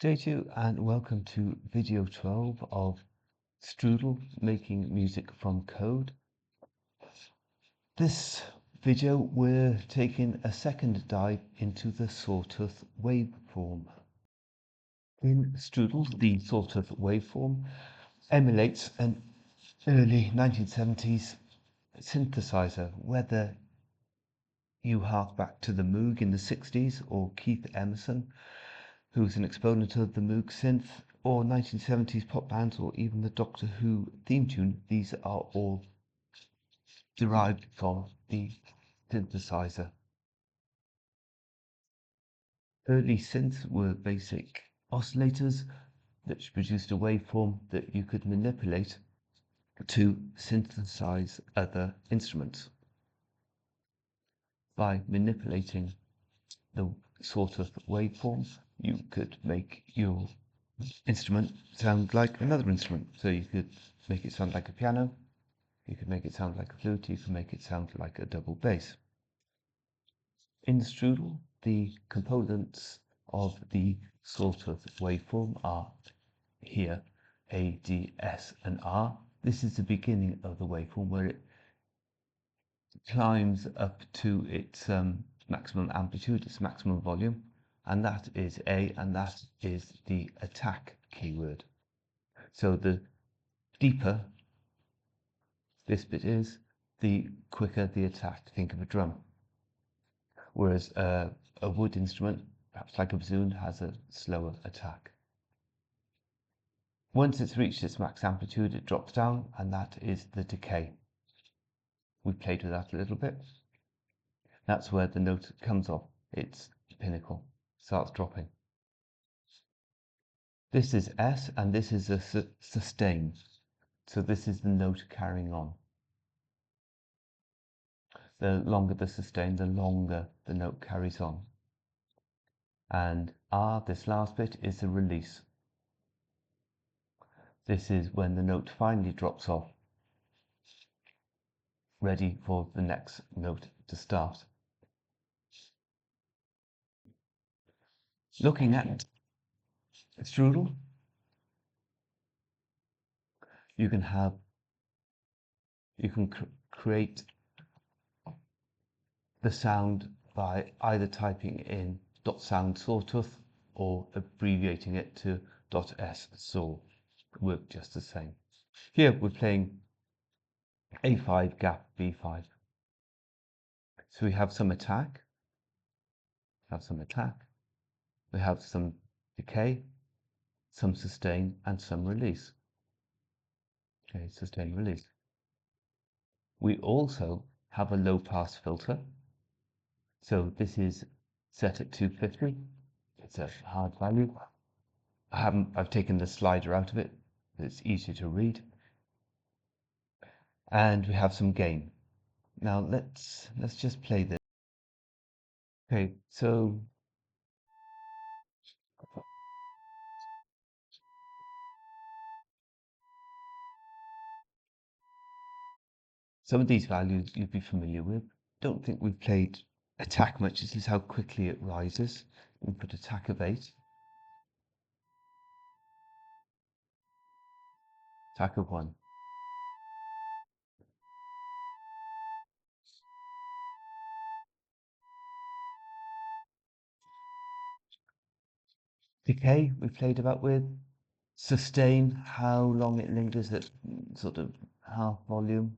Day 2 and welcome to video 12 of Strudel making music from code. This video we're taking a second dive into the Sawtooth waveform. In Strudel, the Sawtooth waveform emulates an early 1970s synthesizer, whether you hark back to the Moog in the 60s or Keith Emerson, who's an exponent of the Moog synth, or 1970s pop bands, or even the Doctor Who theme tune. These are all derived from the synthesizer. Early synths were basic oscillators that produced a waveform that you could manipulate to synthesize other instruments. By manipulating the Sawtooth waveform, you could make your instrument sound like another instrument. So you could make it sound like a piano, you could make it sound like a flute, you could make it sound like a double bass. In Strudel, the components of the Sawtooth waveform are here A, D, S, and R. This is the beginning of the waveform where it climbs up to its maximum amplitude, its maximum volume, and that is A, and that is the attack keyword. So the deeper this bit is, the quicker the attack. Think of a drum. Whereas a wood instrument, perhaps like a bassoon, has a slower attack. Once it's reached its max amplitude, it drops down, and that is the decay. We played with that a little bit. That's where the note comes off its pinnacle, starts dropping. This is S, and this is a sustain. So this is the note carrying on. The longer the sustain, the longer the note carries on. And R, this last bit, is the release. This is when the note finally drops off, ready for the next note to start. Looking at Strudel, you can create the sound by either typing in .sound sawtooth or abbreviating it to .s saw. Work just the same. Here we're playing A5 gap B5. So we have some attack, we have some decay, some sustain, and some release. Okay, sustain, release. We also have a low pass filter. So this is set at 250. It's a hard value. I've taken the slider out of it. It's easier to read. And we have some gain. Now let's just play this. Okay, so some of these values you'd be familiar with. Don't think we've played attack much. This is how quickly it rises. We put attack of 8. Attack of 1. Decay we played about with. Sustain, how long it lingers at sort of half volume.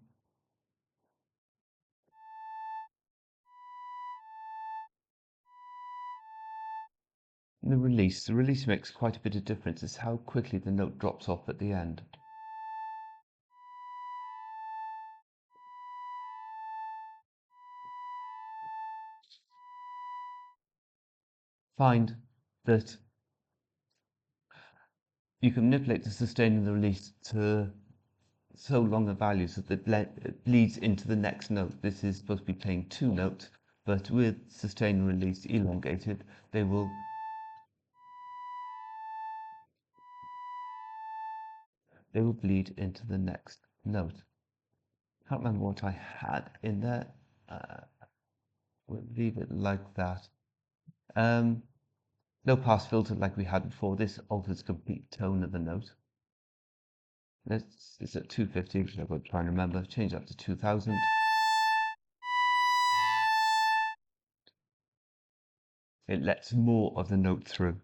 The release makes quite a bit of difference. It's how quickly the note drops off at the end. Find that you can manipulate the sustain and the release to so long a value so that it leads into the next note. This is supposed to be playing 2 notes, but with sustain and release elongated, they will bleed into the next note. Can't remember what I had in there. We'll leave it like that. low pass filter like we had before. This alters the complete tone of the note. It's at 250, which I've got to try and remember. Change that to 2000. It lets more of the note through.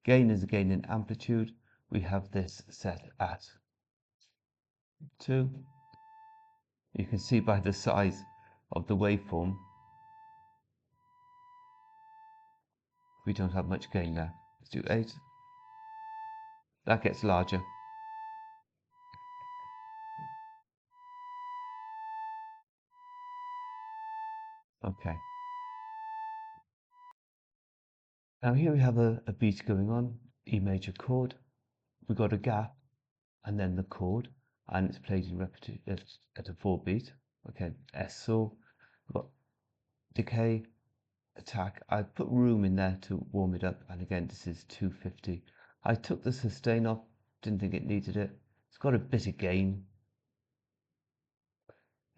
Gain is a gain in amplitude. We have this set at 2. You can see by the size of the waveform, we don't have much gain there. Let's do 8. That gets larger. Okay. Now here we have a beat going on, E major chord. We've got a gap and then the chord, and it's played in repetition at a 4 beat. Okay, S saw. We've got decay, attack. I put room in there to warm it up, and again this is 250. I took the sustain off, didn't think it needed it. It's got a bit of gain,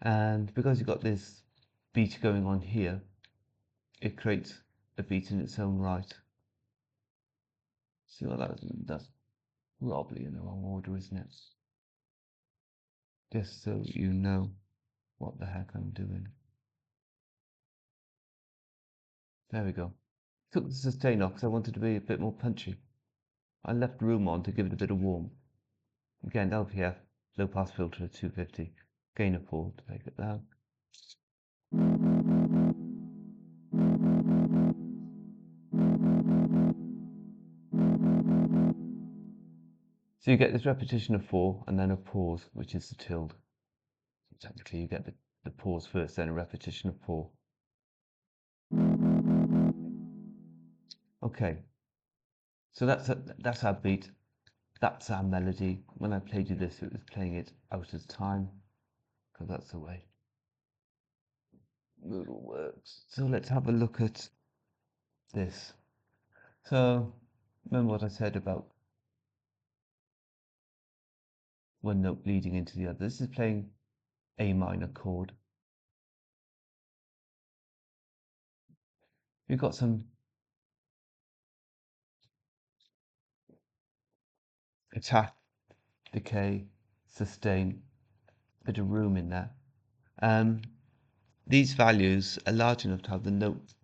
and because you've got this beat going on here, it creates a beat in its own right. See what that's probably in the wrong order, isn't it? Just so you know what the heck I'm doing. There we go. Took the sustain off because I wanted to be a bit more punchy. I left room on to give it a bit of warmth. Again, LPF, low pass filter at 250, gain of 4 to take it down. So you get this repetition of 4 and then a pause, which is the tilde. So technically you get the pause first, then a repetition of 4. Okay, so that's our beat, that's our melody. When I played you this, it was playing it out of time, because that's the way Moodle works. So let's have a look at this. So remember what I said about one note leading into the other. This is playing A minor chord. We've got some attack, decay, sustain, bit of room in there. These values are large enough to have the note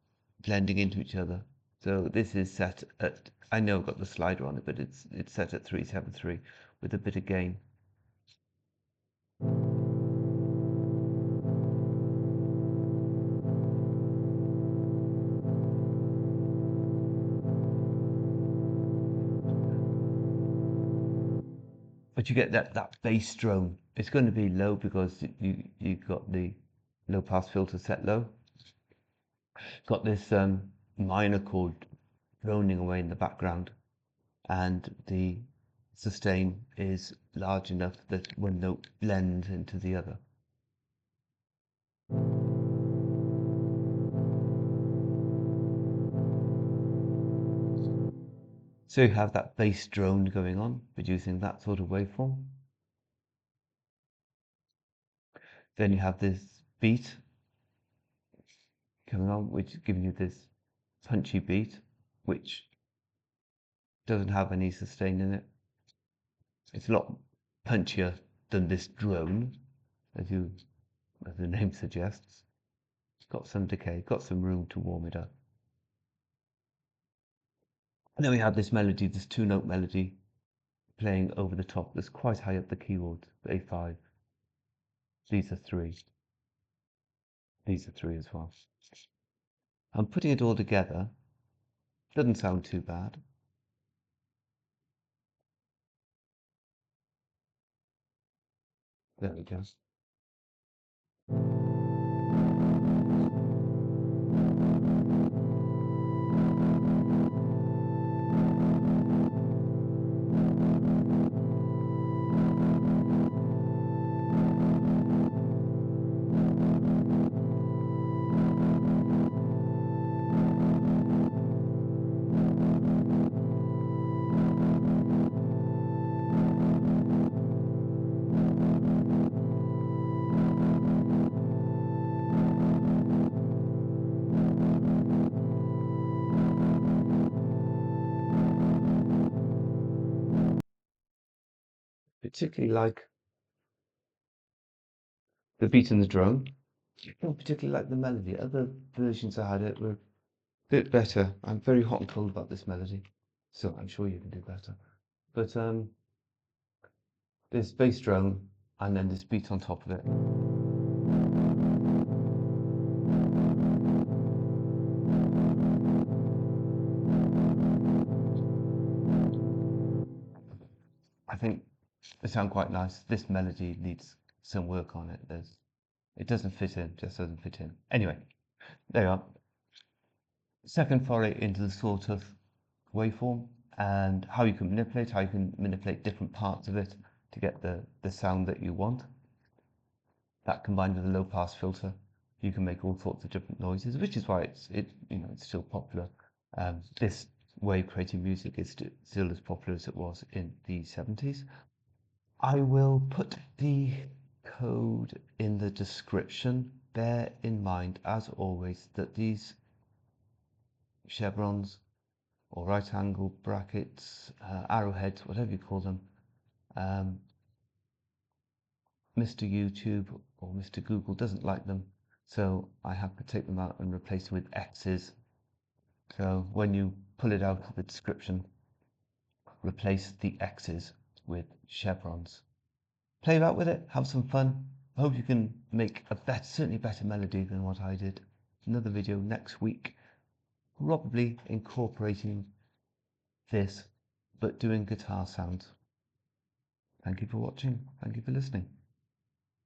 blending into each other. So this is set at, I know I've got the slider on it, but it's set at 373 with a bit of gain. But you get that bass drone. It's going to be low because you got the low pass filter set low. Got this minor chord droning away in the background, and the sustain is large enough that one note blends into the other. So you have that bass drone going on, producing that sort of waveform. Then you have this beat coming on, which is giving you this punchy beat, which doesn't have any sustain in it. It's a lot punchier than this drone, as the name suggests. It's got some decay, got some room to warm it up. And then we have this melody, this 2-note melody, playing over the top. That's quite high up the keyboard, A5. These are 3. These are 3 as well. I'm putting it all together. Doesn't sound too bad. There we go. particularly like the beat and the drone. I don't particularly like the melody. Other versions I had it were a bit better. I'm very hot and cold about this melody, so I'm sure you can do better. But this bass drone and then this beat on top of it. I think they sound quite nice. This melody needs some work on it. It doesn't fit in, just doesn't fit in. Anyway, there you are. Second foray into the Sawtooth waveform and how you can manipulate different parts of it to get the sound that you want. That combined with a low pass filter, you can make all sorts of different noises, which is why it's still popular. This way of creating music is still as popular as it was in the 70s. I will put the code in the description. Bear in mind, as always, that these chevrons or right angle brackets, arrowheads, whatever you call them, Mr. YouTube or Mr. Google doesn't like them, so I have to take them out and replace them with X's. So when you pull it out of the description, replace the X's with chevrons. Play about with it, have some fun. I hope you can make certainly better melody than what I did. Another video next week, probably incorporating this, but doing guitar sounds. Thank you for watching. Thank you for listening.